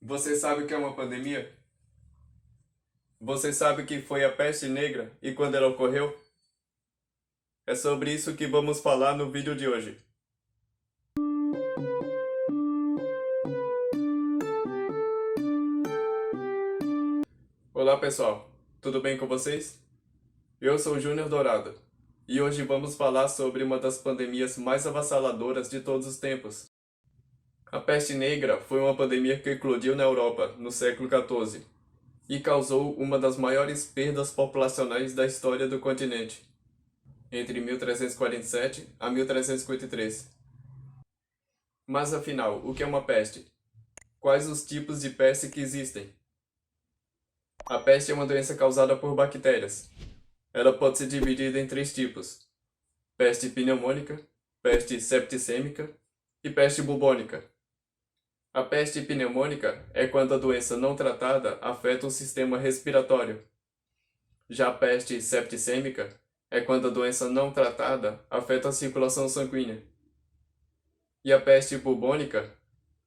Você sabe o que é uma pandemia? Você sabe o que foi a peste negra e quando ela ocorreu? É sobre isso que vamos falar no vídeo de hoje. Olá pessoal, tudo bem com vocês? Eu sou Júnior Dourado e hoje vamos falar sobre uma das pandemias mais avassaladoras de todos os tempos. A peste negra foi uma pandemia que eclodiu na Europa no século XIV e causou uma das maiores perdas populacionais da história do continente, entre 1347 a 1353. Mas afinal, o que é uma peste? Quais os tipos de peste que existem? A peste é uma doença causada por bactérias. Ela pode ser dividida em três tipos: peste pneumônica, peste septicêmica e peste bubônica. A peste pneumônica é quando a doença não tratada afeta o sistema respiratório. Já a peste septicêmica é quando a doença não tratada afeta a circulação sanguínea. E a peste bubônica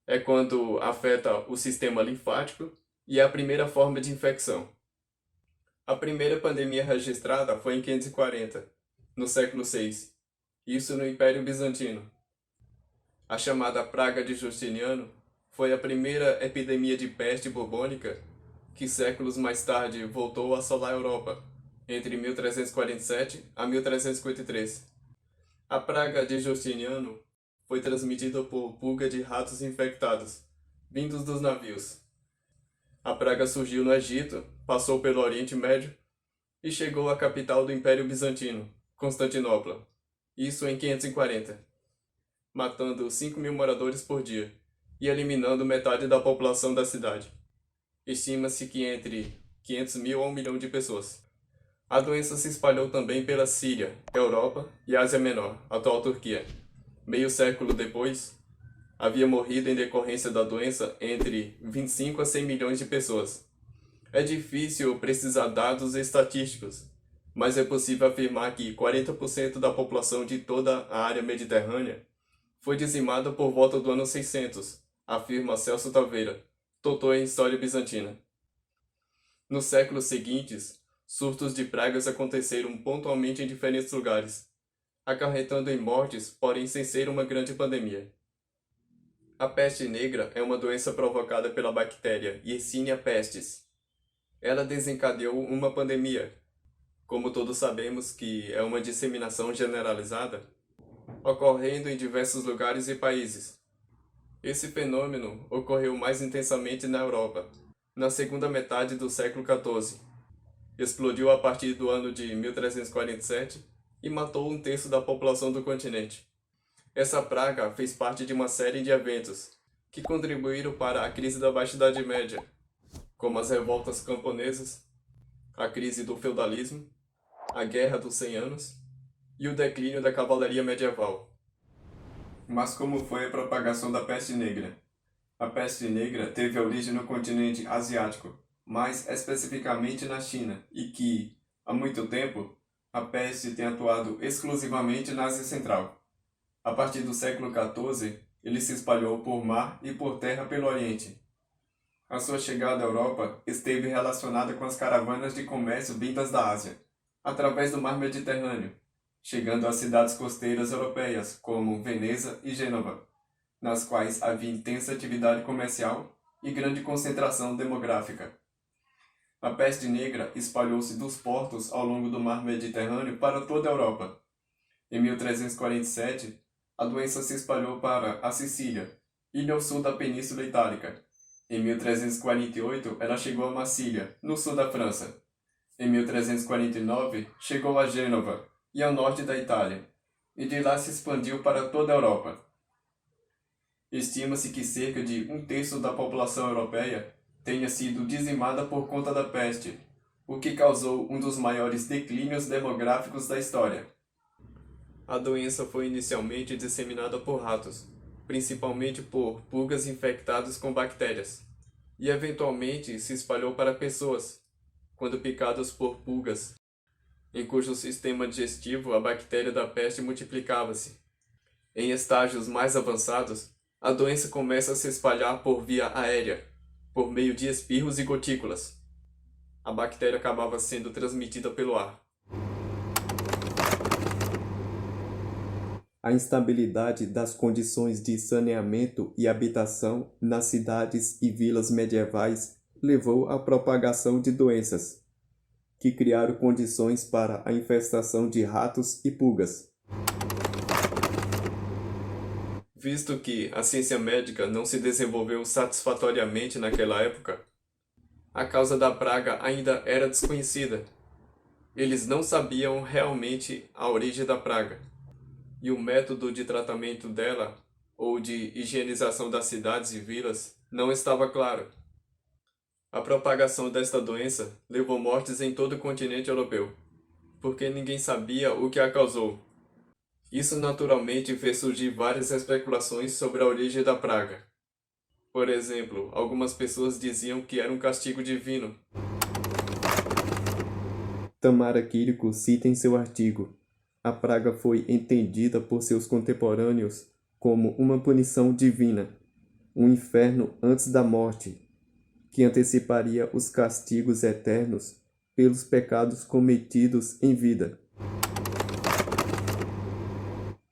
é quando afeta o sistema linfático e é a primeira forma de infecção. A primeira pandemia registrada foi em 540, no século VI, isso no Império Bizantino. A chamada Praga de Justiniano foi a primeira epidemia de peste bubônica que séculos mais tarde voltou a assolar a Europa, entre 1347 a 1353. A Praga de Justiniano foi transmitida por pulga de ratos infectados, vindos dos navios. A praga surgiu no Egito, passou pelo Oriente Médio e chegou à capital do Império Bizantino, Constantinopla, isso em 540, matando 5.000 moradores por dia e eliminando metade da população da cidade. Estima-se que entre 500.000 a 1 milhão de pessoas. A doença se espalhou também pela Síria, Europa e Ásia Menor, atual Turquia. Meio século depois, havia morrido em decorrência da doença entre 25 a 100 milhões de pessoas. É difícil precisar dados estatísticos, mas é possível afirmar que 40% da população de toda a área mediterrânea foi dizimada por volta do ano 600, afirma Celso Taveira, doutor em História Bizantina. Nos séculos seguintes, surtos de pragas aconteceram pontualmente em diferentes lugares, acarretando em mortes, porém sem ser uma grande pandemia. A peste negra é uma doença provocada pela bactéria Yersinia pestis. Ela desencadeou uma pandemia, como todos sabemos que é uma disseminação generalizada, ocorrendo em diversos lugares e países. Esse fenômeno ocorreu mais intensamente na Europa, na segunda metade do século XIV. Explodiu a partir do ano de 1347 e matou um terço da população do continente. Essa praga fez parte de uma série de eventos que contribuíram para a crise da Baixa Idade Média, como as revoltas camponesas, a crise do feudalismo, a Guerra dos 100 Anos e o declínio da cavalaria medieval. Mas como foi a propagação da peste negra? A peste negra teve origem no continente asiático, mais especificamente na China, e que, há muito tempo, a peste tem atuado exclusivamente na Ásia Central. A partir do século XIV, ele se espalhou por mar e por terra pelo Oriente. A sua chegada à Europa esteve relacionada com as caravanas de comércio vindas da Ásia, através do mar Mediterrâneo, chegando às cidades costeiras europeias, como Veneza e Gênova, nas quais havia intensa atividade comercial e grande concentração demográfica. A peste negra espalhou-se dos portos ao longo do mar Mediterrâneo para toda a Europa. Em 1347, a doença se espalhou para a Sicília, ilha ao sul da Península Itálica. Em 1348, ela chegou a Massília, no sul da França. Em 1349, chegou a Gênova e ao norte da Itália, e de lá se expandiu para toda a Europa. Estima-se que cerca de um terço da população europeia tenha sido dizimada por conta da peste, o que causou um dos maiores declínios demográficos da história. A doença foi inicialmente disseminada por ratos, principalmente por pulgas infectadas com bactérias, e eventualmente se espalhou para pessoas, quando picadas por pulgas, em cujo sistema digestivo a bactéria da peste multiplicava-se. Em estágios mais avançados, a doença começa a se espalhar por via aérea, por meio de espirros e gotículas. A bactéria acabava sendo transmitida pelo ar. A instabilidade das condições de saneamento e habitação nas cidades e vilas medievais levou à propagação de doenças, que criaram condições para a infestação de ratos e pulgas. Visto que a ciência médica não se desenvolveu satisfatoriamente naquela época, a causa da praga ainda era desconhecida. Eles não sabiam realmente a origem da praga, e o método de tratamento dela, ou de higienização das cidades e vilas, não estava claro. A propagação desta doença levou mortes em todo o continente europeu, porque ninguém sabia o que a causou. Isso naturalmente fez surgir várias especulações sobre a origem da praga. Por exemplo, algumas pessoas diziam que era um castigo divino. Tamara Quirico cita em seu artigo: a praga foi entendida por seus contemporâneos como uma punição divina, um inferno antes da morte, que anteciparia os castigos eternos pelos pecados cometidos em vida.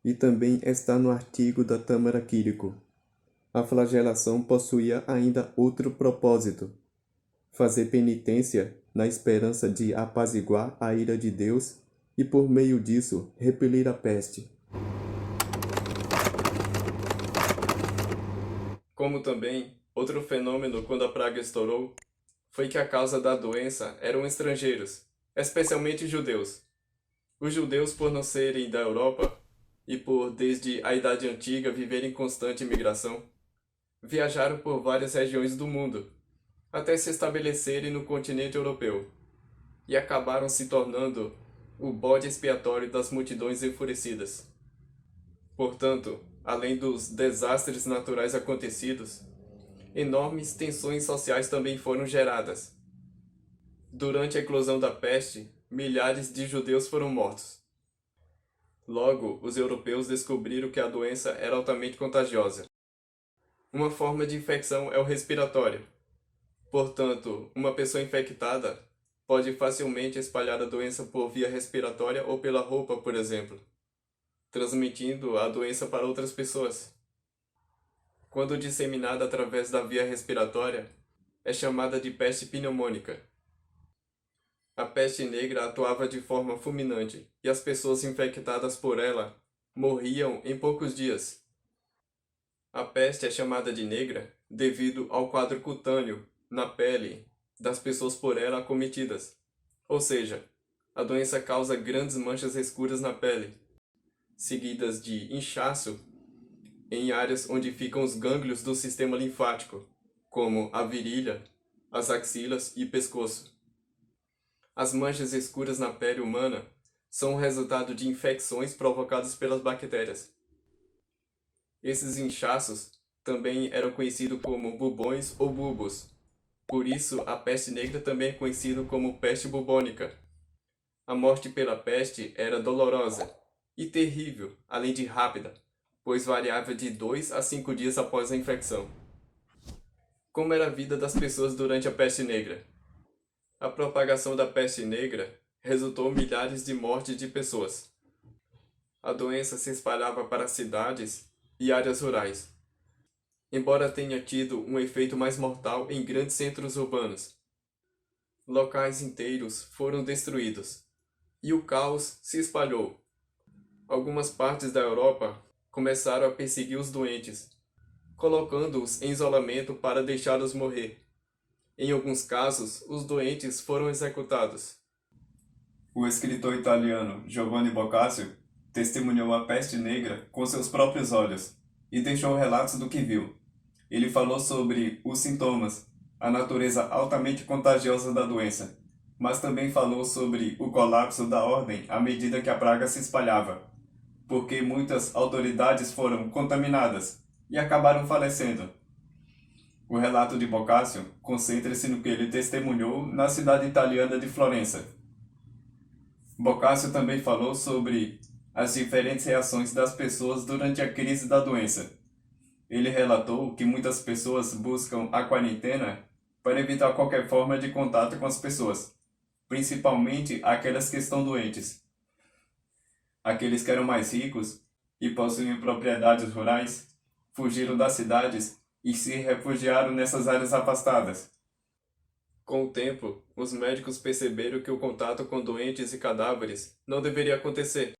E também está no artigo da Tamara Quirico: a flagelação possuía ainda outro propósito: fazer penitência na esperança de apaziguar a ira de Deus e por meio disso repelir a peste. Como também, outro fenômeno quando a praga estourou foi que a causa da doença eram estrangeiros, especialmente judeus. Os judeus, por não serem da Europa e por desde a Idade Antiga viverem em constante imigração, viajaram por várias regiões do mundo, até se estabelecerem no continente europeu, e acabaram se tornando o bode expiatório das multidões enfurecidas. Portanto, além dos desastres naturais acontecidos, enormes tensões sociais também foram geradas. Durante a eclosão da peste, milhares de judeus foram mortos. Logo, os europeus descobriram que a doença era altamente contagiosa. Uma forma de infecção é o respiratório. Portanto, uma pessoa infectada pode facilmente espalhar a doença por via respiratória ou pela roupa, por exemplo, transmitindo a doença para outras pessoas. Quando disseminada através da via respiratória, é chamada de peste pneumônica. A peste negra atuava de forma fulminante e as pessoas infectadas por ela morriam em poucos dias. A peste é chamada de negra devido ao quadro cutâneo na pele das pessoas por ela acometidas. Ou seja, a doença causa grandes manchas escuras na pele, seguidas de inchaço em áreas onde ficam os gânglios do sistema linfático, como a virilha, as axilas e pescoço. As manchas escuras na pele humana são o resultado de infecções provocadas pelas bactérias. Esses inchaços também eram conhecidos como bubões ou bulbos. Por isso, a peste negra também é conhecida como peste bubônica. A morte pela peste era dolorosa e terrível, além de rápida, pois variava de 2 a 5 dias após a infecção. Como era a vida das pessoas durante a peste negra? A propagação da peste negra resultou em milhares de mortes de pessoas. A doença se espalhava para cidades e áreas rurais, embora tenha tido um efeito mais mortal em grandes centros urbanos. Locais inteiros foram destruídos, e o caos se espalhou. Algumas partes da Europa começaram a perseguir os doentes, colocando-os em isolamento para deixá-los morrer. Em alguns casos, os doentes foram executados. O escritor italiano Giovanni Boccaccio testemunhou a peste negra com seus próprios olhos e deixou relatos do que viu. Ele falou sobre os sintomas, a natureza altamente contagiosa da doença, mas também falou sobre o colapso da ordem à medida que a praga se espalhava, porque muitas autoridades foram contaminadas e acabaram falecendo. O relato de Boccaccio concentra-se no que ele testemunhou na cidade italiana de Florença. Boccaccio também falou sobre as diferentes reações das pessoas durante a crise da doença. Ele relatou que muitas pessoas buscam a quarentena para evitar qualquer forma de contato com as pessoas, principalmente aquelas que estão doentes. Aqueles que eram mais ricos e possuíam propriedades rurais fugiram das cidades e se refugiaram nessas áreas afastadas. Com o tempo, os médicos perceberam que o contato com doentes e cadáveres não deveria acontecer.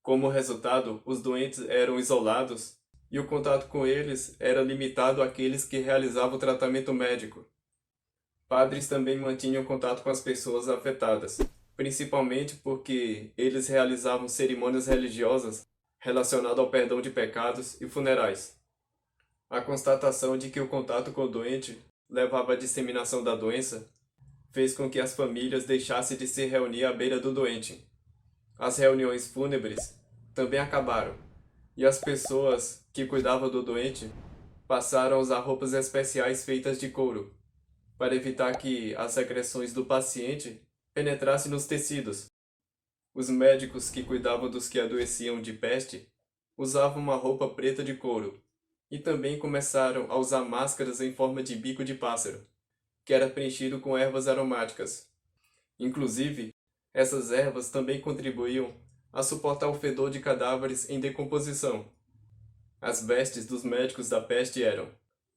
Como resultado, os doentes eram isolados e o contato com eles era limitado àqueles que realizavam o tratamento médico. Padres também mantinham contato com as pessoas afetadas, principalmente porque eles realizavam cerimônias religiosas relacionadas ao perdão de pecados e funerais. A constatação de que o contato com o doente levava à disseminação da doença fez com que as famílias deixassem de se reunir à beira do doente. As reuniões fúnebres também acabaram, e as pessoas que cuidavam do doente passaram a usar roupas especiais feitas de couro, para evitar que as secreções do paciente penetrassem nos tecidos. Os médicos que cuidavam dos que adoeciam de peste usavam uma roupa preta de couro, e também começaram a usar máscaras em forma de bico de pássaro, que era preenchido com ervas aromáticas. Inclusive, essas ervas também contribuíam a suportar o fedor de cadáveres em decomposição. As vestes dos médicos da peste eram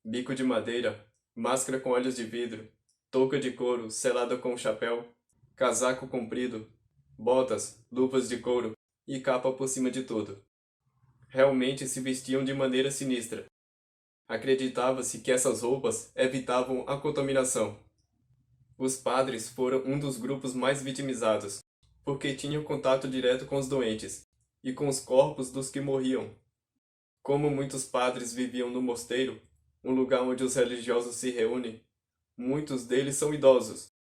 bico de madeira, máscara com olhos de vidro, touca de couro selada com chapéu, casaco comprido, botas, luvas de couro e capa por cima de tudo. Realmente se vestiam de maneira sinistra. Acreditava-se que essas roupas evitavam a contaminação. Os padres foram um dos grupos mais vitimizados, porque tinham contato direto com os doentes e com os corpos dos que morriam. Como muitos padres viviam no mosteiro, um lugar onde os religiosos se reúnem, muitos deles são idosos.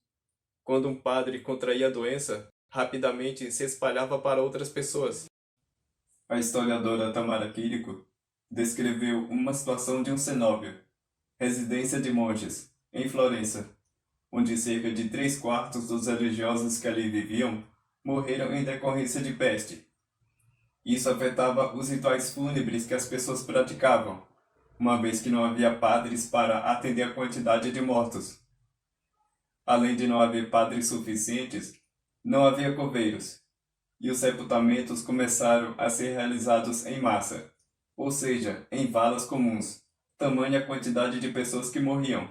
Quando um padre contraía a doença, rapidamente se espalhava para outras pessoas. A historiadora Tamara Quirico descreveu uma situação de um cenóbio, residência de monges, em Florença, onde cerca de 3/4 dos religiosos que ali viviam morreram em decorrência de peste. Isso afetava os rituais fúnebres que as pessoas praticavam, uma vez que não havia padres para atender a quantidade de mortos. Além de não haver padres suficientes, não havia coveiros, e os sepultamentos começaram a ser realizados em massa, ou seja, em valas comuns, tamanha a quantidade de pessoas que morriam.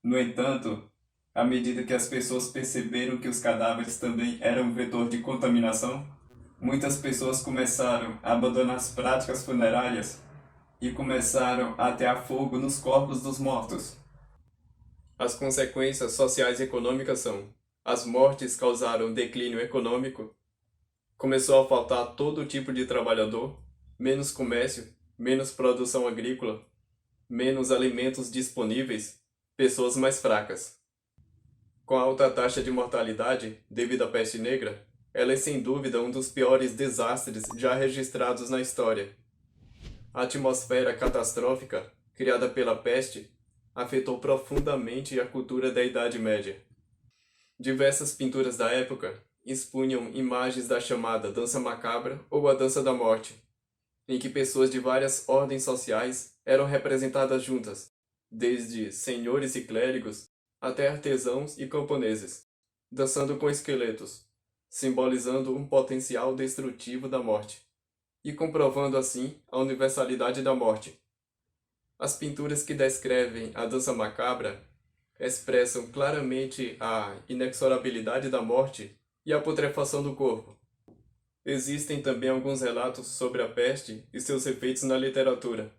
No entanto, à medida que as pessoas perceberam que os cadáveres também eram um vetor de contaminação, muitas pessoas começaram a abandonar as práticas funerárias e começaram a atear fogo nos corpos dos mortos. As consequências sociais e econômicas são: as mortes causaram declínio econômico, começou a faltar todo tipo de trabalhador, menos comércio, menos produção agrícola, menos alimentos disponíveis, pessoas mais fracas. Com a alta taxa de mortalidade devido à peste negra, ela é sem dúvida um dos piores desastres já registrados na história. A atmosfera catastrófica criada pela peste afetou profundamente a cultura da Idade Média. Diversas pinturas da época expunham imagens da chamada dança macabra ou a dança da morte, em que pessoas de várias ordens sociais eram representadas juntas, desde senhores e clérigos até artesãos e camponeses, dançando com esqueletos, simbolizando um potencial destrutivo da morte, e comprovando assim a universalidade da morte. As pinturas que descrevem a dança macabra expressam claramente a inexorabilidade da morte e a putrefação do corpo. Existem também alguns relatos sobre a peste e seus efeitos na literatura.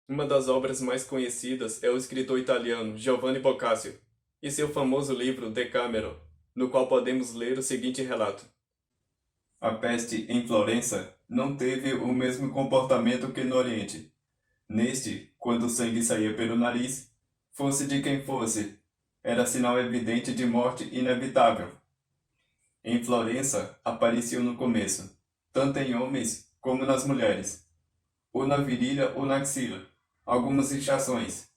Uma das obras mais conhecidas é o escritor italiano Giovanni Boccaccio e seu famoso livro Decameron, no qual podemos ler o seguinte relato. A peste em Florença não teve o mesmo comportamento que no Oriente. Neste, quando o sangue saía pelo nariz, fosse de quem fosse, era sinal evidente de morte inevitável. Em Florença, apareciam no começo, tanto em homens como nas mulheres, ou na virilha ou na axila, algumas inchações.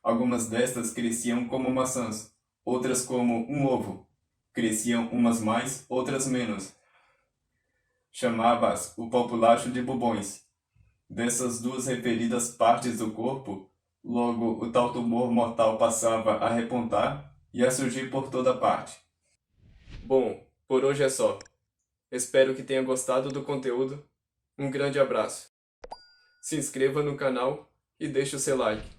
Algumas destas cresciam como maçãs, outras como um ovo. Cresciam umas mais, outras menos. Chamava-as o populacho de bubões. Dessas duas referidas partes do corpo, Logo, o tal tumor mortal passava a repontar e a surgir por toda parte. Bom, por hoje é só. Espero que tenha gostado do conteúdo. Um grande abraço. Se inscreva no canal e deixe o seu like.